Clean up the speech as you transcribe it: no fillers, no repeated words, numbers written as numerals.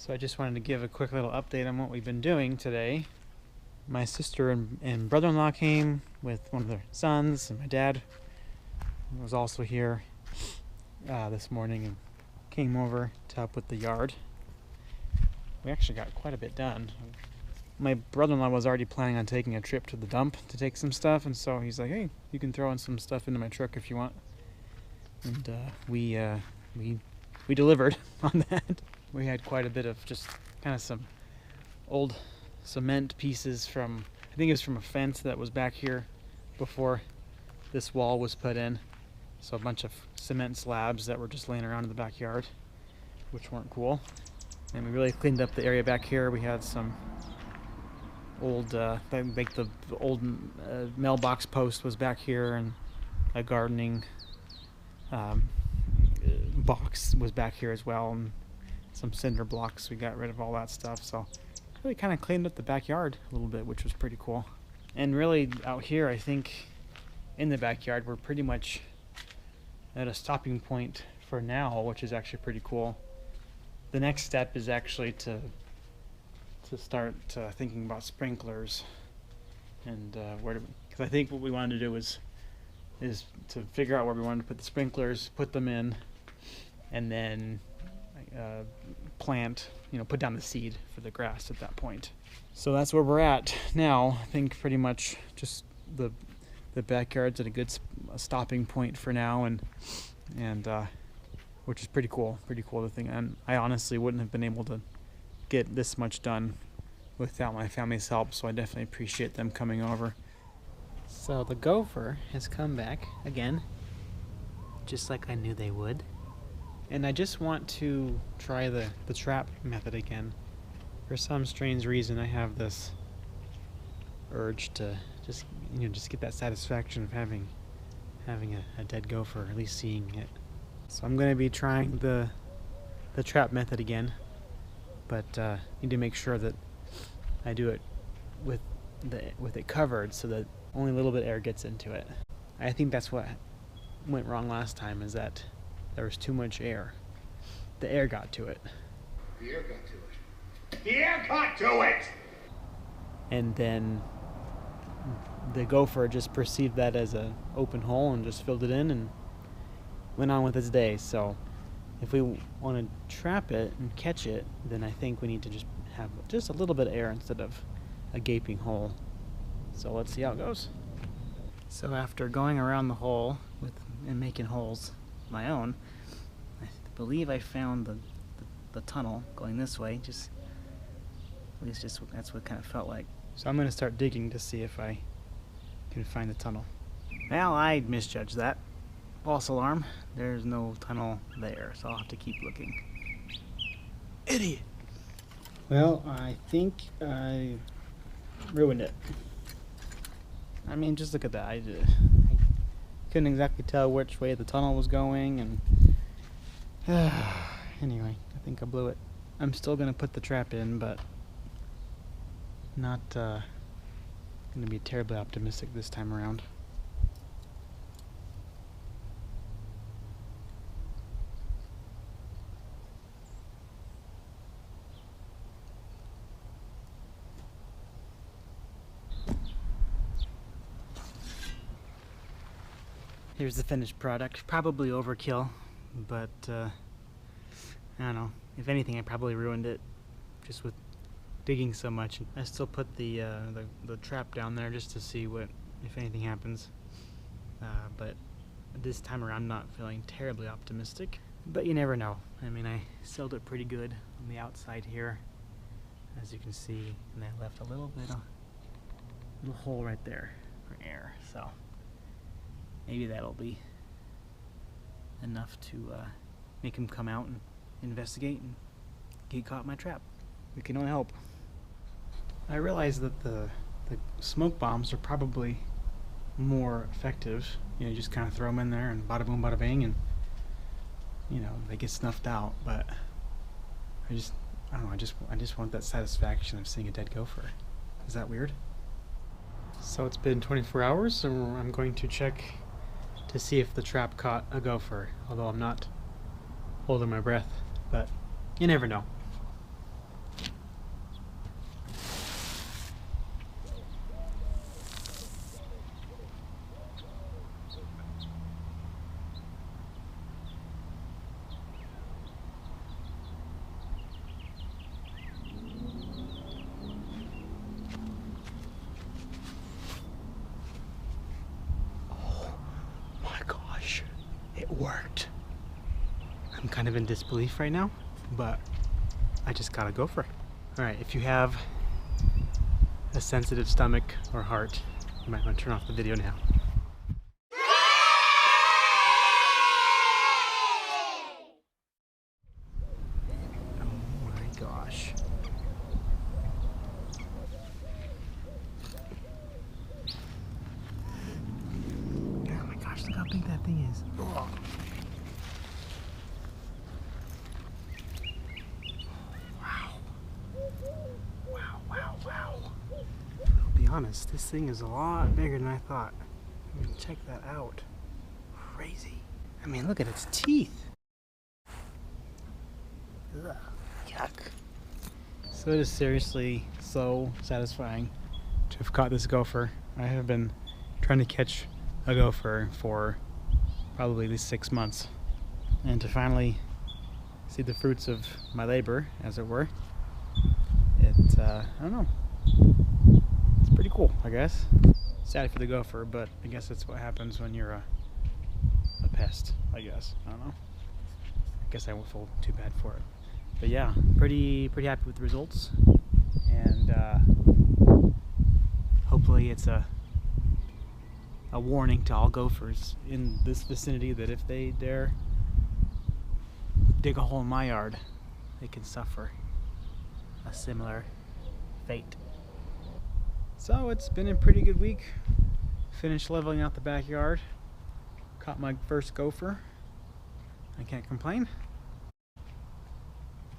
So I just wanted to give a quick little update on what we've been doing today. My sister and brother-in-law came with one of their sons, and my dad was also here this morning and came over to help with the yard. We actually got quite a bit done. My brother-in-law was already planning on taking a trip to the dump to take some stuff, and so he's like, hey, you can throw in some stuff into my truck if you want. And we delivered on that. We had quite a bit of just kind of some old cement pieces from, I think it was from a fence that was back here before this wall was put in. So a bunch of cement slabs that were just laying around in the backyard, which weren't cool. And we really cleaned up the area back here. We had some old, like the old mailbox post was back here, and a gardening box was back here as well, and some cinder blocks. We got rid of all that stuff, so really kind of cleaned up the backyard a little bit, which was pretty cool. And really out here, I think in the backyard, we're pretty much at a stopping point for now, which is actually pretty cool. The next step is actually to start thinking about sprinklers, and because I think what we wanted to do is to figure out where we wanted to put the sprinklers, put them in, and then plant, put down the seed for the grass at that point. So that's where we're at now. I think pretty much just the backyard's at a good stopping point for now, and which is pretty cool to think. And I honestly wouldn't have been able to get this much done without my family's help, so I definitely appreciate them coming over. So the gopher has come back again, just like I knew they would. And I just want to try the trap method again. For some strange reason, I have this urge to just get that satisfaction of having a dead gopher, or at least seeing it. So I'm going to be trying the trap method again, but need to make sure that I do it with it covered so that only a little bit of air gets into it. I think that's what went wrong last time, is that there was too much air. The air got to it. The air got to it. The air got to it! And then the gopher just perceived that as an open hole and just filled it in and went on with its day. So if we want to trap it and catch it, then I think we need to just have just a little bit of air instead of a gaping hole. So let's see how it goes. So after going around the hole and making holes of my own, I believe I found the tunnel going this way. At least that's what it kind of felt like. So I'm going to start digging to see if I can find the tunnel. Well, I misjudged that. False alarm. There's no tunnel there, so I'll have to keep looking. Idiot! Well, I think I ruined it. I mean, just look at that. I couldn't exactly tell which way the tunnel was going, and anyway, I think I blew it. I'm still gonna put the trap in, but not gonna be terribly optimistic this time around. Here's the finished product. Probably overkill, but I don't know. If anything, I probably ruined it just with digging so much. I still put the trap down there just to see if anything happens. But this time around, I'm not feeling terribly optimistic. But you never know. I mean, I sealed it pretty good on the outside here, as you can see, and I left a little hole right there for air. So maybe that'll be enough to make him come out and investigate and get caught in my trap. We can only hope. I realize that the smoke bombs are probably more effective. You just kind of throw them in there and bada boom, bada bang, and they get snuffed out. But I don't know. I just want that satisfaction of seeing a dead gopher. Is that weird? So it's been 24 hours, so I'm going to check to see if the trap caught a gopher, although I'm not holding my breath, but you never know. kind of in disbelief right now, but I just got a gopher. Alright, if you have a sensitive stomach or heart, you might want to turn off the video now. Oh my gosh. Oh my gosh, look how big that thing is. Oh. I'll be honest, this thing is a lot bigger than I thought. I mean, check that out. Crazy. I mean, look at its teeth. Ugh, yuck. So it is seriously so satisfying to have caught this gopher. I have been trying to catch a gopher for probably at least 6 months. And to finally see the fruits of my labor, as it were, I don't know. It's pretty cool, I guess. Sad for the gopher, but I guess that's what happens when you're a pest, I guess. I don't know. I guess I won't feel too bad for it. But yeah, pretty happy with the results. And hopefully it's a warning to all gophers in this vicinity that if they dare dig a hole in my yard, they can suffer a similar fate. So it's been a pretty good week. Finished leveling out the backyard. Caught my first gopher. I can't complain.